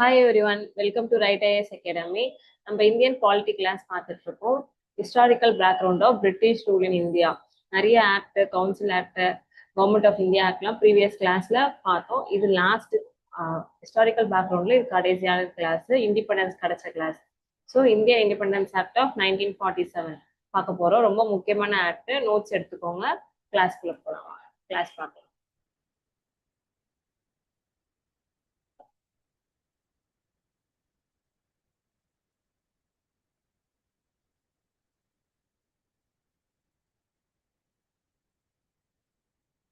Hi everyone, welcome to right IAS academy. நம்ம Indian polity class பார்த்துட்டு இருக்கோம். Historical background of British rule in India. நிறைய act, council act, government of India ஆக்ட்லாம் previous கிளாஸ்ல பார்த்தோம். இது லாஸ்ட் ஹிஸ்டாரிக்கல் பேக்ரவுண்ட்ல இது கடைசியான கிளாஸ், இண்டிபெண்டன்ஸ் கிடைச்ச class. So India independence act of 1947 பார்க்க போறோம். ரொம்ப முக்கியமான ஆக்ட், நோட்ஸ் எடுத்துக்கோங்க. கிளாஸ்க்குள்ள போகலாம். கிளாஸ் பார்க்கலாம்.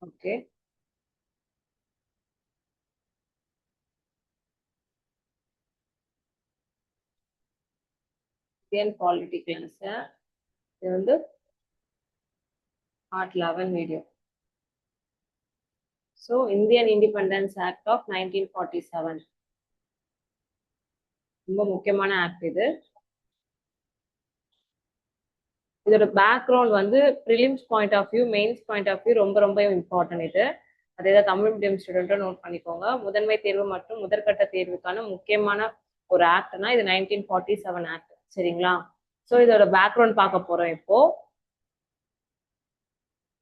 ஓகே, இந்தியன் பாலிட்டி கிளாஸ் இது வந்து part 11 video. So Indian independence act of 1947 ரொம்ப முக்கியமான ஆக்ட் இது. இதோட பேக்ரவுண்ட் வந்து prelims point of view, mains point of view ரொம்ப ரொம்ப இம்பார்ட்டன்ட் இது. அதே தான் தமிழ் மீடியம் ஸ்டூடெண்ட்டும் நோட் பண்ணிக்கோங்க. முதன்மை தேர்வு மற்றும் முதற்கட்ட தேர்வுக்கான முக்கியமான ஒரு ஆக்ட்னா இது 1947 ஆக்ட். சரிங்களா? ஸோ இதோட பேக்ரவுண்ட் பார்க்க போறோம் இப்போ.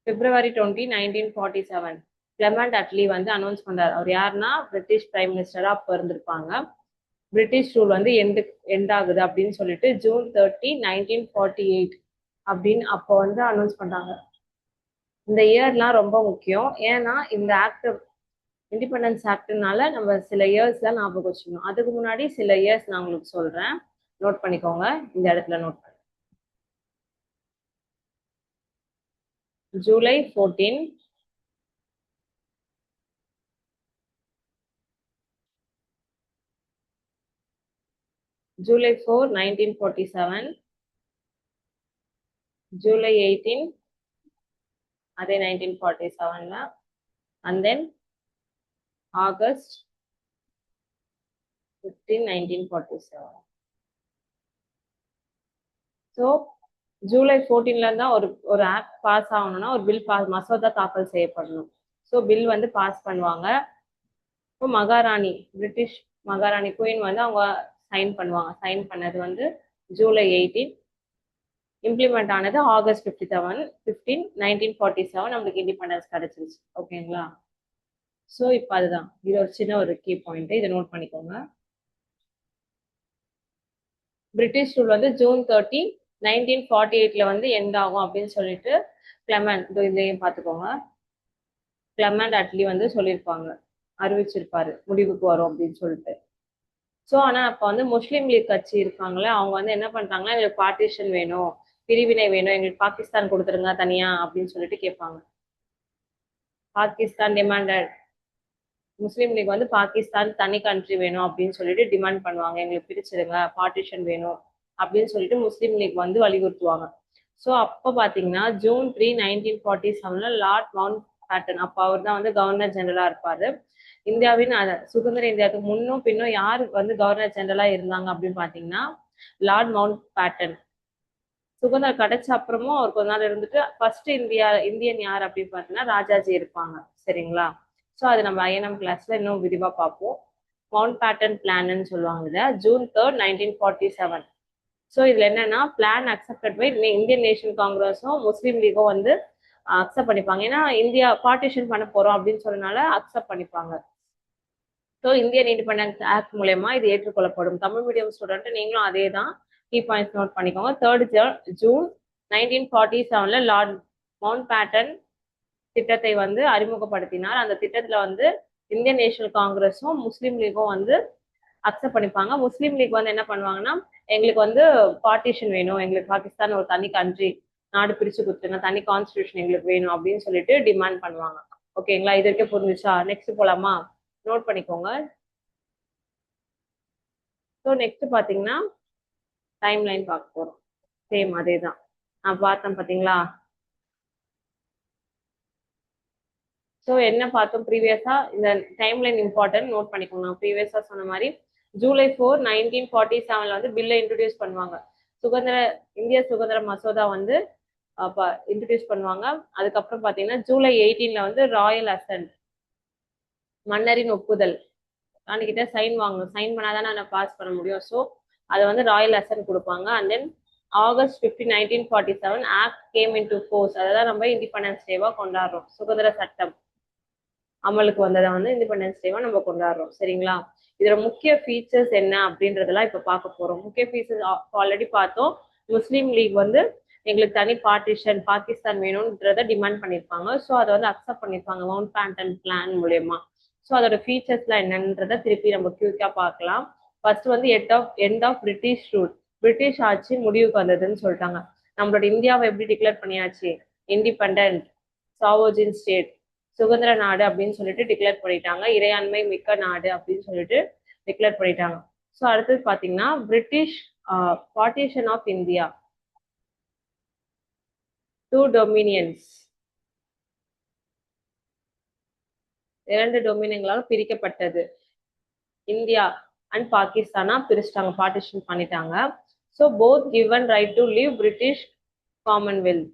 February 20, 1947 கிளெமெண்ட் அட்லி வந்து அனௌன்ஸ் பண்றாரு. அவர் யாருன்னா பிரிட்டிஷ் பிரைம் மினிஸ்டரா அப்ப இருந்திருப்பாங்க. பிரிட்டிஷ் ரூல் வந்து எண்ட் ஆகுது அப்படின்னு சொல்லிட்டு June 30, 1948 அப்படின்னு அப்போ வந்து அனௌன்ஸ் பண்றாங்க. இந்த இயர்லாம் ரொம்ப முக்கியம். ஏன்னா இந்த ஆக்ட், இண்டிபெண்டன்ஸ் ஆக்ட்னால நம்ம சில இயர்ஸ்லாம் ஞாபகம் வச்சுக்கணும். அதுக்கு முன்னாடி சில இயர்ஸ் நான் உங்களுக்கு சொல்றேன், நோட் பண்ணிக்கோங்க. இந்த இடத்துல நோட் பண்ணி July 14, July 4, 1947, July 18 அதே 1947ல, and then August 15, 1947. So July 14ல இருந்தா ஒரு ஆக்ட் பாஸ் ஆகணும்னா ஒரு பில் மசோதா தாக்கல் செய்யப்படணும். ஸோ பில் வந்து பாஸ் பண்ணுவாங்க. இப்போ மகாராணி, பிரிட்டிஷ் மகாராணி குயின் வந்து அவங்க சைன் பண்ணுவாங்க. சைன் பண்ணது வந்து July 18, இம்ப்ளிமெண்ட் ஆனது August 15, 1947 நம்மளுக்கு இண்டிபெண்டன்ஸ் கிடைச்சிருச்சு. ஓகேங்களா? ஸோ இப்போ அதுதான் இது ஒரு சின்ன ஒரு கீ பாயிண்ட், இதை நோட் பண்ணிக்கோங்க. பிரிட்டிஷ் ரூல் வந்து June 30, 1948ல வந்து எண்ட் ஆகும் அப்படின்னு சொல்லிட்டு கிளெமெண்ட், இதையும் பார்த்துக்கோங்க, கிளெமெண்ட் அட்லி வந்து சொல்லியிருப்பாங்க, அறிவிச்சிருப்பாரு முடிவுக்கு வரும் அப்படின்னு சொல்லிட்டு. ஸோ ஆனால் அப்போ வந்து முஸ்லீம் லீக் கட்சி இருக்காங்களே, அவங்க வந்து என்ன பண்றாங்கன்னா எங்களுக்கு பார்ட்டிஷன் வேணும், பிரிவினை வேணும், எங்களுக்கு பாகிஸ்தான் கொடுத்துருங்க தனியா அப்படின்னு சொல்லிட்டு கேட்பாங்க. பாகிஸ்தான் டிமாண்டட், முஸ்லீம் லீக் வந்து பாகிஸ்தான் தனி கண்ட்ரி வேணும் அப்படின்னு சொல்லிட்டு டிமாண்ட் பண்ணுவாங்க. எங்களுக்கு பிரிச்சிருங்க, பார்ட்டிஷன் வேணும் அப்படின்னு சொல்லிட்டு முஸ்லீம் லீக் வந்து வலியுறுத்துவாங்க. ஸோ அப்போ பார்த்தீங்கன்னா June 3, 1947 லார்ட் மவுண்ட் பேட்டன், அப்போ அவர் தான் வந்து கவர்னர் ஜெனரலா இருப்பாரு. இந்தியாவின் சுதந்திர இந்தியாவுக்கு முன்னும் பின்னும் யார் வந்து கவர்னர் ஜெனரலா இருந்தாங்க அப்படின்னு பார்த்தீங்கன்னா லார்ட் மவுண்ட் பேட்டன். சுதந்திரம் கிடைச்ச அப்புறமும் அவர் கொஞ்ச நாள் இருந்துட்டு ஃபர்ஸ்ட் இந்தியன் யார் அப்படின்னு பார்த்தீங்கன்னா ராஜாஜி இருப்பாங்க. சரிங்களா? ஸோ அது நம்ம ஐஎன்எம் கிளாஸ்ல இன்னும் விரிவா பார்ப்போம். மவுண்ட் பேட்டன் பிளான்னு சொல்லுவாங்க இதை. June 3, 1947. ஸோ இதுல என்னன்னா plan accepted by Indian national காங்கிரஸும் முஸ்லீம் லீகும் வந்து அக்செப்ட் பண்ணிப்பாங்க. ஏன்னா இந்தியா பார்ட்டிஷன் பண்ண போறோம் அப்படின்னு சொன்னனால அக்செப்ட் பண்ணிப்பாங்க. ஸோ இந்தியன் இண்டிபெண்டன்ஸ் ஆக்ட் மூலயமா இது ஏற்றுக்கொள்ளப்படும். தமிழ் மீடியம் ஸ்டூடெண்ட் நீங்களும் அதே தான் கீ பாயிண்ட்ஸ் நோட் பண்ணிக்கோங்க. 3rd June 1947 Lord mount pattern திட்டத்தை வந்து அறிமுகப்படுத்தினார். அந்த திட்டத்துல வந்து இந்தியன் நேஷனல் காங்கிரஸும் முஸ்லீம் லீகும் வந்து அக்செப்ட் பண்ணிப்பாங்க. முஸ்லீம் லீக் வந்து என்ன பண்ணுவாங்கன்னா எங்களுக்கு வந்து பார்ட்டிஷன் வேணும், எங்களுக்கு பாகிஸ்தான் ஒரு தனி கண்ட்ரி, நாடு பிரிச்சு கொடுத்துருங்க, தனி கான்ஸ்டியூஷன் எங்களுக்கு வேணும் அப்படின்னு சொல்லிட்டு டிமாண்ட் பண்ணுவாங்க. ஓகேங்களா? இது வரைக்கும் புரிஞ்சுச்சா? நெக்ஸ்ட் போலாமா? நோட் பண்ணிக்கோங்க. ஸோ நெக்ஸ்ட் பார்த்தீங்கன்னா டைம் லைன் பார்க்க போறோம். சேம் அதே தான் நான் பார்த்தேன், பார்த்தீங்களா? ஸோ என்ன பார்த்தோம் ப்ரீவியஸா, இந்த டைம் லைன் இம்பார்ட்டன்ட், நோட் பண்ணிக்கோங்க. நான் ப்ரீவியஸா சொன்ன மாதிரி July 4, 1947 வந்து பில்லை இன்ட்ரடியூஸ் பண்ணுவாங்க. இந்திய சுதந்திர மசோதா வந்து இன்ட்ரடியூஸ் பண்ணுவாங்க. அதுக்கப்புறம் பார்த்தீங்கன்னா July 18 வந்து ராயல் அசன்ட், மன்னரின் ஒப்புதல், ராணி கிட்ட சைன் வாங்கணும், சைன் பண்ணாதானே அதை பாஸ் பண்ண முடியும். ஸோ அதை வந்து ராயல் அசன்ட் கொடுப்பாங்க. And then August 15, 1947 act game in to force. அதான் நம்ம இண்டிபெண்டன்ஸ் டேவா கொண்டாடுறோம். சுதந்திர சட்டம் அமலுக்கு வந்ததை வந்து இண்டிபெண்டன்ஸ் டேவா நம்ம கொண்டாடுறோம். சரிங்களா? இதோட முக்கிய ஃபீச்சர்ஸ் என்ன அப்படின்றதெல்லாம் இப்ப பார்க்க போறோம். முக்கிய ஃபீச்சர்ஸ் ஆல்ரெடி பார்த்தோம். முஸ்லீம் லீக் வந்து எங்களுக்கு தனி பார்ட்டிஷன் பாகிஸ்தான் வேணும்ன்றத டிமாண்ட் பண்ணியிருப்பாங்க. ஸோ அதை வந்து அக்செப்ட் பண்ணியிருப்பாங்க மவுண்ட் பேண்டன் பிளான் மூலயமா. ஸோ அதோட ஃபீச்சர்ஸ்லாம் என்னன்றத திருப்பி நம்ம குயிக்கா பார்க்கலாம். ஃபர்ஸ்ட் வந்து end of British rule. British ஆட்சி முடிவுக்கு வந்ததுன்னு சொல்லிட்டாங்க. நம்மளோட இந்தியாவை எப்படி டிக்ளேர் பண்ணியாச்சு? இண்டிபெண்டன்ட் சாவோஜின் ஸ்டேட், சுதந்திர நாடு அப்படின்னு சொல்லிட்டு டிக்ளேர் பண்ணிட்டாங்க. இறையாண்மை மிக்க நாடு அப்படின்னு சொல்லிட்டு டிக்ளேர் பண்ணிட்டாங்க. ஸோ அடுத்தது பாத்தீங்கன்னா British partition of India, 2 dominions, 2 டொமினியன்களாக பிரிக்கப்பட்டது. இந்தியா அண்ட் பாகிஸ்தானா பிரிச்சிட்டாங்க, பார்ட்டிஷன் பண்ணிட்டாங்க. So both given right to leave British Commonwealth.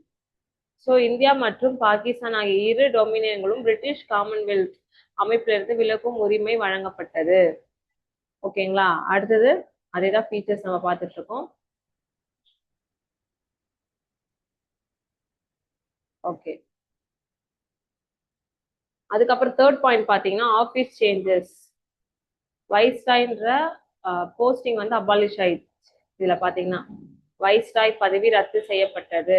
So India மற்றும் பாகிஸ்தான் ஆகிய 2 டொமினியன்களும் பிரிட்டிஷ் காமன்வெல்த் அமைப்பிலிருந்து விலக்கும் உரிமை வழங்கப்பட்டது. ஓகேங்களா? அடுத்தது அதேதான் ஃபீச்சர்ஸ் நம்ம பார்த்துட்டு இருக்கோம். ஓகே, அதுக்கப்புறம் தேர்ட் பாயிண்ட் பாத்தீங்கன்னா ஆஃபீஸ் சேஞ்சஸ். வைஸ்ராய்ன்ற போஸ்டிங் வந்து அபாலிஷ் ஆயிடுச்சு. இதுல பாத்தீங்கன்னா வைஸ்ராய் பதவி ரத்து செய்யப்பட்டது.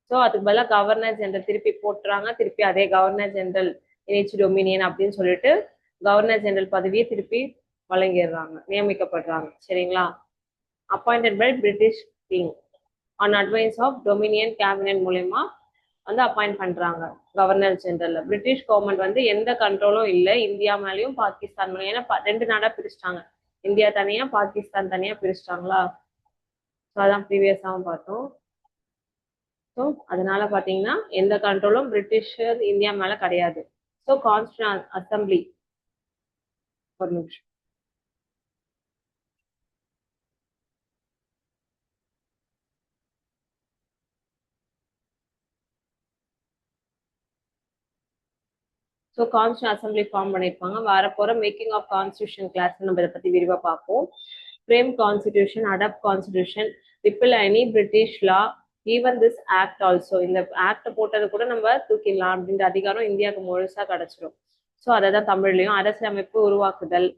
ஸோ அதுக்கு பதிலாக கவர்னர் ஜெனரல் திருப்பி போட்டுறாங்க. திருப்பி அதே கவர்னர் ஜெனரல் இனிச் டொமினியன் அப்படின்னு சொல்லிட்டு கவர்னர் ஜெனரல் பதவியை திருப்பி வழங்கிடுறாங்க, நியமிக்கப்படுறாங்க. சரிங்களா? Appointed by British king on advice of dominion cabinet மூலயமா வந்து அப்பாயிண்ட் பண்றாங்க கவர்னர் ஜெனரல். பிரிட்டிஷ் கவர்மெண்ட் வந்து எந்த கண்ட்ரோலும் இல்லை இந்தியா மேலேயும் பாகிஸ்தான் மேலேயும். ஏன்னா 2 நாடா பிரிச்சிட்டாங்க, இந்தியா தனியா பாகிஸ்தான் தனியா பிரிச்சிட்டாங்களா. ஸோ அதான் ப்ரீவியஸாகவும் பார்த்தோம். ஸோ அதனால பாத்தீங்கன்னா எந்த கண்ட்ரோலும் பிரிட்டிஷ் இந்தியா மேல கிடையாது. ஸோ கான்ஸ்டியூஷன் அசம்பிளி, ஒரு நிமிஷம். ஸோ கான்ஸ்டியூஷன் அசம்பிளி ஃபார்ம் பண்ணியிருப்பாங்க. வரப்போற மேக்கிங் ஆஃப் கான்ஸ்டியூஷன் கிளாஸ் நம்ம இதை பத்தி விரிவா பார்ப்போம். Frame constitution, adopt constitution, repeal any British law, even this act also. இந்த ஆக்ட் போட்டது கூட நம்ம தூக்கிடலாம் அப்படின்ற அதிகாரம் இந்தியாவுக்கு முழுசா கிடைச்சிடும். ஸோ அதை தான் தமிழ்லையும் அரசியலமைப்பு உருவாக்குதல்,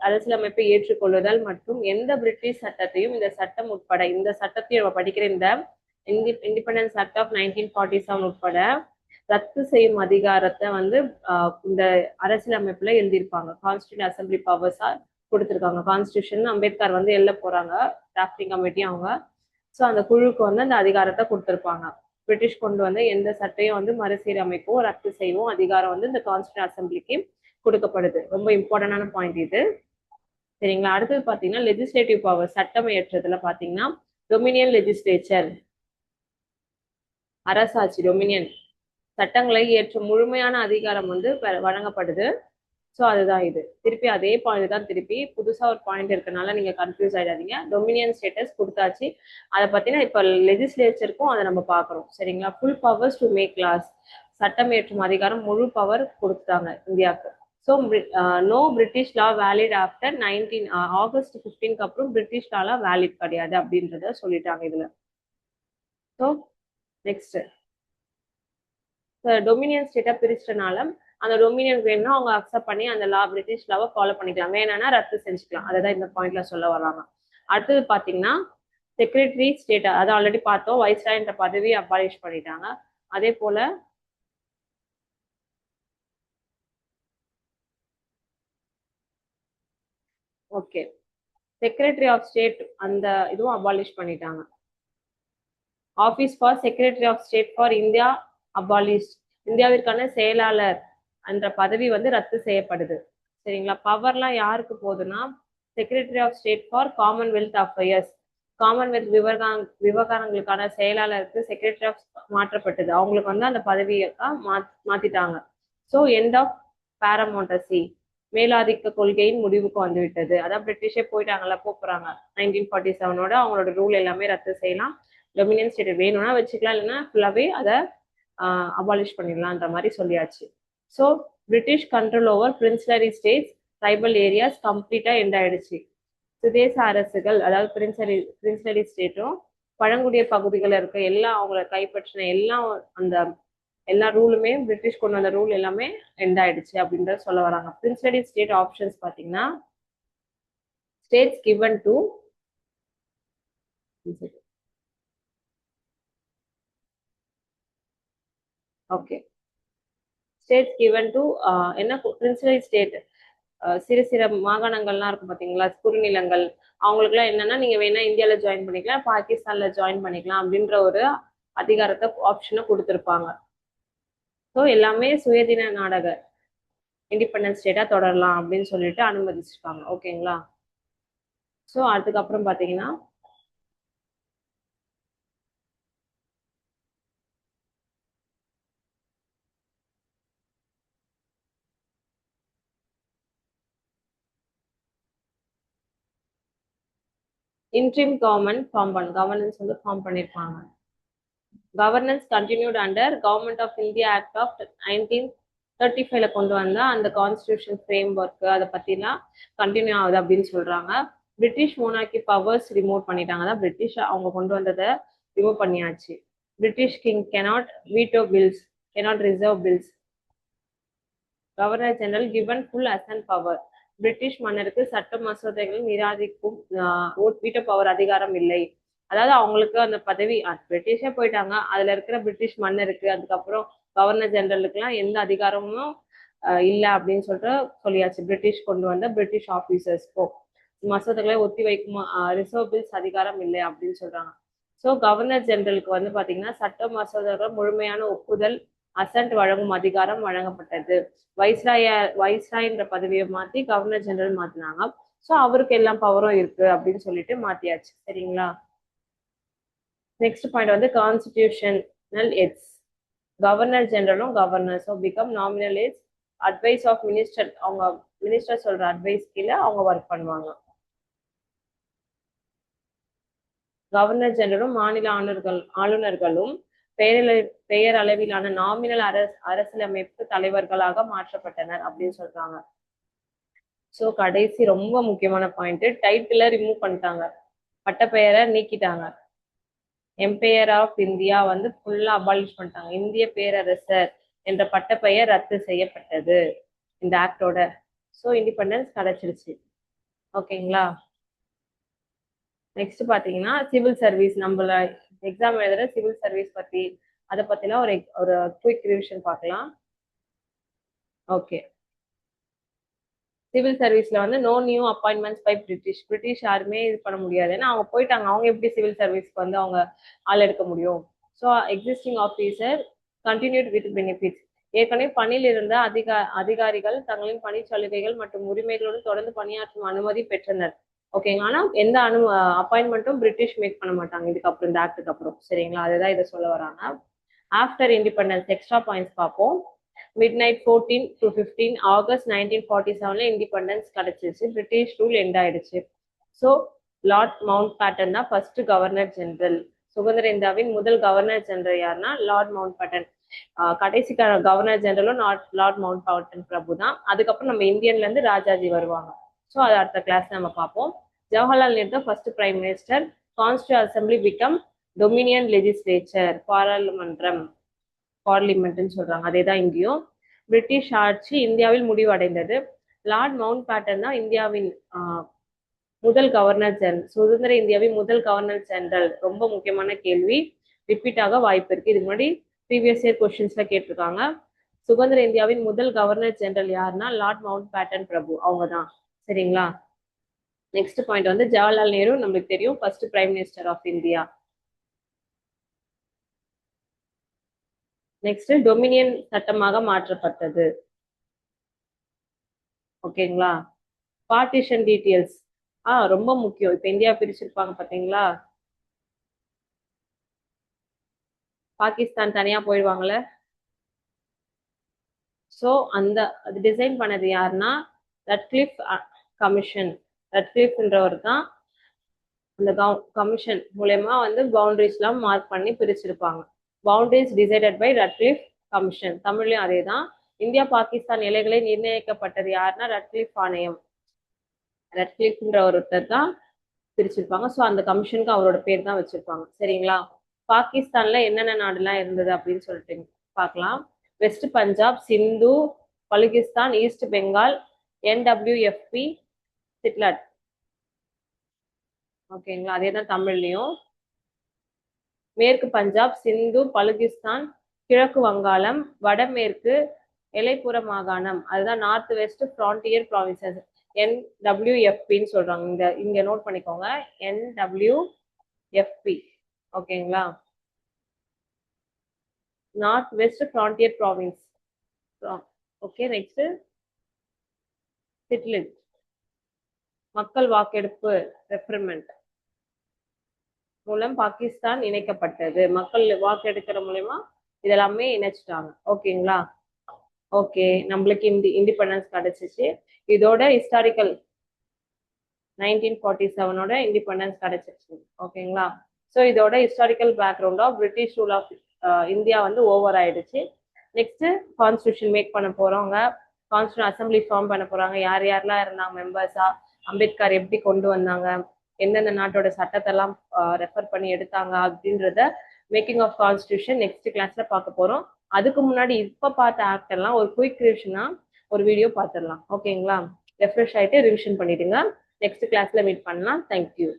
அரசியலமைப்பை ஏற்றுக்கொள்ளுதல் மற்றும் எந்த பிரிட்டிஷ் சட்டத்தையும் இந்த சட்டம் உட்பட, இந்த சட்டத்தையும் நம்ம படிக்கிற இந்த இண்டிபெண்டன்ஸ் ஆக்ட் ஆஃப் 1947 உட்பட ரத்து செய்யும் அதிகாரத்தை வந்து இந்த அரசியலமைப்புல எழுதியிருப்பாங்க. கான்ஸ்டியூஷன் அசம்பிளி பவர்ஸா கொடுத்துருக்காங்க. கான்ஸ்டியூஷன் அம்பேத்கர் வந்து எழுத போறாங்க, டிராஃப்டிங் கமிட்டி அவங்க. ஸோ அந்த குழுக்கு வந்து அந்த அதிகாரத்தை கொடுத்துருப்பாங்க. பிரிட்டிஷ் கொண்டு வந்து எந்த சட்டையும் வந்து மறுசீரமைப்போ ரத்து செய்வோம் அதிகாரம் வந்து இந்த கான்ஸ்டியூஷன் அசம்பிளிக்கு கொடுக்கப்படுது. ரொம்ப இம்பார்ட்டன்டான பாயிண்ட் இது. சரிங்களா? அடுத்தது பாத்தீங்கன்னா லெஜிஸ்லேட்டிவ் பவர், சட்டம் இயற்றதுல பாத்தீங்கன்னா டொமினியன் லெஜிஸ்லேச்சர், அரசாட்சி டொமினியன், சட்டங்களை இயற்றும் முழுமையான அதிகாரம் வந்து வழங்கப்படுது. ஸோ அதுதான் இது. திருப்பி அதே பாயிண்ட் தான், திருப்பி புதுசா ஒரு பாயிண்ட் இருக்கனால நீங்க கன்ஃபியூஸ் ஆயிடாதீங்க. டொமினியன் ஸ்டேட்டஸ் கொடுத்தாச்சு. அதை பத்தினா இப்ப லெஜிஸ்லேச்சருக்கும் அதை நம்ம பாக்குறோம். சரிங்களா? Full powers to make laws, சட்டம் இயற்றும் அதிகாரம் முழு பவர் கொடுத்துட்டாங்க இந்தியாவுக்கு. So no British law valid after August 15க்கு அப்புறம் பிரிட்டிஷ் லாலாம் வேலிட் கிடையாது அப்படின்றத சொல்லிட்டாங்க இதுல. ஸோ நெக்ஸ்ட் டொமினியன் ஸ்டேட்டா பிரிச்சதுனால அந்த டொமினியன் வேணும்னா அவங்க அக்செப்ட் பண்ணி அந்த லா பிரிட்டிஷ் லாவை ஃபாலோ பண்ணிக்கலாம், வேணும்னா ரத்து செஞ்சுக்கலாம். அதான் இந்த பாயிண்ட்ல சொல்ல வராங்க. அடுத்தது பாத்தீங்கன்னா செக்ரட்டரி ஸ்டேட், அதை ஆல்ரெடி பார்த்தோம். வைஸ்ராய்ன்ற பதவியை அபாலிஷ் பண்ணிட்டாங்க. அதே போல ஓகே, செக்ரட்டரி ஆஃப் ஸ்டேட் அந்த இதுவும் அபாலிஷ் பண்ணிட்டாங்க. Office for secretary of state for India abolish, இந்தியாவிற்கான செயலாளர் என்ற பதவி வந்து ரத்து செய்யப்படுது. சரிங்களா? பவர்லாம் யாருக்கு போகுதுன்னா secretary of state for commonwealth affairs, commonwealth விவகாரங்களுக்கான செயலாளருக்கு செக்ரட்டரி ஆஃப் மாற்றப்பட்டது. அவங்களுக்கு வந்து அந்த பதவியை மாத்திட்டாங்க. ஸோ எண்ட் ஆஃப் பாரமோண்டசி, மேலாதிக்க கொள்கையின் முடிவுக்கு வந்துவிட்டது. அதான் பிரிட்டிஷே போயிட்டாங்கல்ல, போறாங்க 1947ஓட அவங்களோட ரூல் எல்லாமே ரத்து செய்யலாம். டொமினியன் ஸ்டேட் வேணும்னா வச்சுக்கலாம், இல்லைன்னா ஃபுல்லாவே அதை அபாலிஷ் பண்ணிடலான்ற மாதிரி சொல்லியாச்சு. So British control over princely states tribal areas கம்ப்ளீட்டா எண்ட் ஆயிடுச்சு. சுதேச அரசுகள், அதாவது பிரின்சலரி ஸ்டேட்டும் பழங்குடிய பகுதிகளில் இருக்க எல்லாம் அவங்கள கைப்பற்றின எல்லாம் அந்த எல்லா ரூலுமே பிரிட்டிஷ் கொண்டு வந்த ரூல் எல்லாமே எண்ட் ஆயிடுச்சு அப்படின்றத சொல்ல வராங்க. பிரின்சலரி ஸ்டேட் ஆப்ஷன்ஸ் பார்த்தீங்கன்னா states given to okay states given to என்ன பிரின்சலரி ஸ்டேட் சிறு சிறு மாகாணங்கள்லாம் இருக்கும் பார்த்தீங்களா, குறுநிலங்கள், அவங்களுக்குலாம் என்னன்னா நீங்க வேணா இந்தியாவில் ஜாயின் பண்ணிக்கலாம், பாகிஸ்தான்ல ஜாயின் பண்ணிக்கலாம் அப்படின்ற ஒரு அதிகாரத்தை ஆப்ஷனை கொடுத்துருப்பாங்க. ஸோ எல்லாமே சுயதின நாடக இண்டிபெண்டன்ஸ் ஸ்டேட்டா தொடரலாம் அப்படின்னு சொல்லிட்டு அனுமதிச்சிருக்காங்க. ஓகேங்களா. ஸோ அதுக்கப்புறம் பார்த்தீங்கன்னா இன்ட்ரீம் கவர்மெண்ட் கவர்னன்ஸ் வந்து ஃபார்ம் பண்ணியிருப்பாங்க. Governance continued under government of India act of 1935 கொண்டு வந்தா அந்த கான்ஸ்டியூஷன் ஃப்ரேம் ஒர்க் அதை பத்திலாம் கண்டினியூ ஆகுது அப்படின்னு சொல்றாங்க. பிரிட்டிஷ் மோனார்கி பவர்ஸ் ரிமூவ் பண்ணிட்டாங்க. அதான் பிரிட்டிஷ் அவங்க கொண்டு வந்ததை ரிமூவ் பண்ணியாச்சு. British king cannot veto bills, cannot reserve bills. Governor general given full assent power. British மன்னருக்கு சட்ட மசோதைகள் நிராகரிக்கும் வீட்டோ பவர் அதிகாரம் இல்லை. அதாவது அவங்களுக்கு அந்த பதவி பிரிட்டிஷே போயிட்டாங்க, அதுல இருக்கிற பிரிட்டிஷ் மன்னருக்கு அதுக்கப்புறம் கவர்னர் ஜெனரலுக்குலாம் எந்த அதிகாரமும் இல்லை அப்படின்னு சொல்லிட்டு சொல்லியாச்சு. பிரிட்டிஷ் கொண்டு வந்த பிரிட்டிஷ் ஆபீசர்ஸ்க்கும் மசோதாக்களை ஒத்தி வைக்கும் ரிசர்வ் பில்ஸ் அதிகாரம் இல்லை அப்படின்னு சொல்றாங்க. ஸோ கவர்னர் ஜெனரலுக்கு வந்து பாத்தீங்கன்னா சட்ட மசோதாக்கள் முழுமையான ஒப்புதல் அசன்ட் வழங்கும் அதிகாரம் வழங்கப்பட்டது. வைஸ்ராய்ன்ற பதவியை மாத்தி கவர்னர் ஜெனரல் மாத்தினாங்க. ஸோ அவருக்கு எல்லாம் பவரும் இருக்கு அப்படின்னு சொல்லிட்டு மாத்தியாச்சு. சரிங்களா. நெக்ஸ்ட் பாயிண்ட் வந்து கான்ஸ்டிடியூஷனல் எட்ஸ். கவர்னர் ஜெனரலும் கவர்னர்ஸும் become nominal heads. Advice of minister, அவங்க மினிஸ்டர் சொல்ற அட்வைஸ் கீழே அவங்க ஒர்க் பண்ணுவாங்க. கவர்னர் ஜெனரலும் மாநில ஆளுநர்களும் பெயர் அளவிலான நாமினல் அரசியலமைப்பு தலைவர்களாக மாற்றப்பட்டனர் அப்படின்னு சொல்றாங்க. ஸோ கடைசி ரொம்ப முக்கியமான பாயிண்ட், டைட்டில ரிமூவ் பண்ணிட்டாங்க, பட்டப்பெயரை நீக்கிட்டாங்க. எம்பையர் ஆஃப் இந்தியா வந்து ஃபுல்லா அபாலிஷ் பண்ணிட்டாங்க. இந்திய பேரரசர் என்ற பட்டப்பெயர் ரத்து செய்யப்பட்டது இந்த ஆக்டோட. ஸோ இண்டிபெண்டன்ஸ் கிடைச்சிருச்சு. ஓகேங்களா. நெக்ஸ்ட் பாத்தீங்கன்னா சிவில் சர்வீஸ், நம்மள எக்ஸாம் எழுதுற சிவில் சர்வீஸ் பத்தி அதை பத்திலாம் ஒரு குயிக் ரிவிஷன் பார்க்கலாம். ஓகே. சிவில் சர்வீஸ்ல வந்து no new appointments by British யாருமே இது பண்ண முடியாது, ஏன்னா அவங்க போயிட்டாங்க. அவங்க எப்படி சிவில் சர்வீஸ்க்கு வந்து அவங்க ஆள் எடுக்க முடியும். So existing officer continued with benefits. ஏற்கனவே பணியில் இருந்த அதிகாரிகள் தங்களின் பணி சலுகைகள் மற்றும் உரிமைகளுடன் தொடர்ந்து பணியாற்றும் அனுமதி பெற்றனர். ஓகேங்க. ஆனா எந்த அப்பாயின்மெண்ட்டும் பிரிட்டிஷ் மேக் பண்ண மாட்டாங்க இதுக்கப்புறம், இந்த ஆக்டுக்கு அப்புறம். சரிங்களா. அதுதான் இதை சொல்ல வராங்க. ஆஃப்டர் இண்டிபெண்டன்ஸ் எக்ஸ்ட்ரா பாயிண்ட்ஸ் பார்ப்போம். மிட்நைட் 14 to 15 ஆகஸ்ட் 1947 இண்டிபெண்டன்ஸ் கிடைச்சிருச்சு. பிரிட்டிஷ் ரூல் எண்ட் ஆயிடுச்சு. ஸோ லார்ட் மவுண்ட் பேட்டன் தான் ஃபர்ஸ்ட் கவர்னர் ஜெனரல். சுதந்திர இந்தியாவின் முதல் கவர்னர் ஜெனரல் யாருன்னா லார்ட் மவுண்ட் பேட்டன். கடைசி கவர்னர் ஜெனரலும் லார்ட் மவுண்ட் பேட்டன் பிரபு தான். அதுக்கப்புறம் நம்ம இந்தியன்ல இருந்து ராஜாஜி வருவாங்க. ஸோ அது அடுத்த கிளாஸ் நம்ம பார்ப்போம். ஜவஹர்லால் நேரு தான் first prime minister. Constituent assembly become dominion legislature, பாராளுமன்றம், பார்லிமெண்ட்னு சொல்றாங்க. அதே தான் இங்கேயும். பிரிட்டிஷ் ஆட்சி இந்தியாவில் முடிவடைந்தது. லார்ட் மவுண்ட் பேட்டன் தான் இந்தியாவின் முதல் கவர்னர் ஜெனரல், சுதந்திர இந்தியாவின் முதல் கவர்னர் ஜெனரல். ரொம்ப முக்கியமான கேள்வி, ரிப்பீட் ஆக வாய்ப்பு இருக்கு. இதுக்கு முன்னாடி ப்ரீவியஸ் இயர் கொஸ்டின்ஸ்ல கேட்டிருக்காங்க. சுதந்திர இந்தியாவின் முதல் கவர்னர் ஜெனரல் யாருன்னா லார்ட் மவுண்ட் பேட்டன் பிரபு, அவங்க தான். சரிங்களா. நெக்ஸ்ட் பாயிண்ட் வந்து ஜவஹர்லால் நேரு நம்மளுக்கு தெரியும், first prime minister of India. Next dominion சட்டமாக மாற்றப்பட்டது. ஓகேங்களா. பார்ட்டிஷன் டீட்டெயில்ஸ் ரொம்ப முக்கியம். இப்ப இந்தியா பிரிச்சிருப்பாங்க பாத்தீங்களா, பாகிஸ்தான் தனியா போயிடுவாங்கல்ல. ஸோ அந்த அது டிசைன் பண்ணது யாருன்னா ரட்க்ளிஃப் கமிஷன். ரட்க்ளிஃப்ன்றவர் தான் அந்த கமிஷன் மூலயமா வந்து பவுண்டரிஸ்லாம் மார்க் பண்ணி பிரிச்சிருப்பாங்க. Boundaries decided by Radcliffe commission. தமிழ்லயும் அதே தான். இந்தியா பாகிஸ்தான் எல்லைகளை நிர்ணயிக்கப்பட்டது யாருன்னா ரட்க்ளிஃப் ஆணையம். ரட்க்ளிஃப்ன்ற ஒருத்தர் தான் பிரிச்சிருப்பாங்க. ஸோ அந்த கமிஷனுக்கு அவரோட பேர் தான் வச்சிருப்பாங்க. சரிங்களா? பாகிஸ்தான்ல என்னென்ன நாடுலாம் இருந்தது அப்படின்னு சொல்லிட்டு பார்க்கலாம். வெஸ்ட் பஞ்சாப், சிந்து, பலுகிஸ்தான், ஈஸ்ட் பெங்கால், NWFP, சிட்லட். ஓகேங்களா? அதே தான் தமிழ்லையும். மேற்கு பஞ்சாப், சிந்து, பலுகிஸ்தான், கிழக்கு வங்காளம், வடமேற்கு எல்லைப்புற மாகாணம், அதுதான் நார்த் வெஸ்ட் ஃப்ரான்டியர் ப்ராவின்சஸ், NWFPன்னு சொல்றாங்க. இங்க நோட் பண்ணிக்கோங்க, NWFP. ஓகேங்களா? North west frontier province. Okay, next சிட்லிட், மக்கள் வாக்கெடுப்பு ரெஃபரமெண்ட் மூலம் பாகிஸ்தான் இணைக்கப்பட்டது. மக்கள் வாக்கெடுக்கிற மூலமா இதெல்லாமே இணைச்சிட்டாங்க. ஓகேங்களா? ஓகே, நம்மளுக்கு இண்டிபெண்டன்ஸ் கிடைச்சிச்சு. இதோட ஹிஸ்டாரிக்கல் 1947ஓட இண்டிபெண்டன்ஸ் கிடைச்சிச்சு. ஓகேங்களா? ஸோ இதோட historical background of British rule of India வந்து ஓவர் ஆயிடுச்சு. நெக்ஸ்ட் கான்ஸ்டியூஷன் மேக் பண்ண போறவங்க, கான்ஸ்டியூஷன் அசம்பிளி ஃபார்ம் பண்ண போறாங்க. யார் யாரெல்லாம் இருந்தாங்க மெம்பர்ஸா, அம்பேத்கர் எப்படி கொண்டு வந்தாங்க, எந்தெந்த நாட்டோட சட்டத்தெல்லாம் ரெஃபர் பண்ணி எடுத்தாங்க அப்படின்றத மேக்கிங் ஆஃப் கான்ஸ்டியூஷன் நெக்ஸ்ட் கிளாஸ்ல பார்க்க போறோம். அதுக்கு முன்னாடி இப்ப பார்த்த ஆக்ட் எல்லாம் ஒரு குயிக் ரிவிஷனா ஒரு வீடியோ பார்த்துடலாம். ஓகேங்களா? ரெஃப்ரெஷ் ஆயிட்டு ரிவிஷன் பண்ணிடுங்க. நெக்ஸ்ட் கிளாஸ்ல மீட் பண்ணலாம். தேங்க்யூ.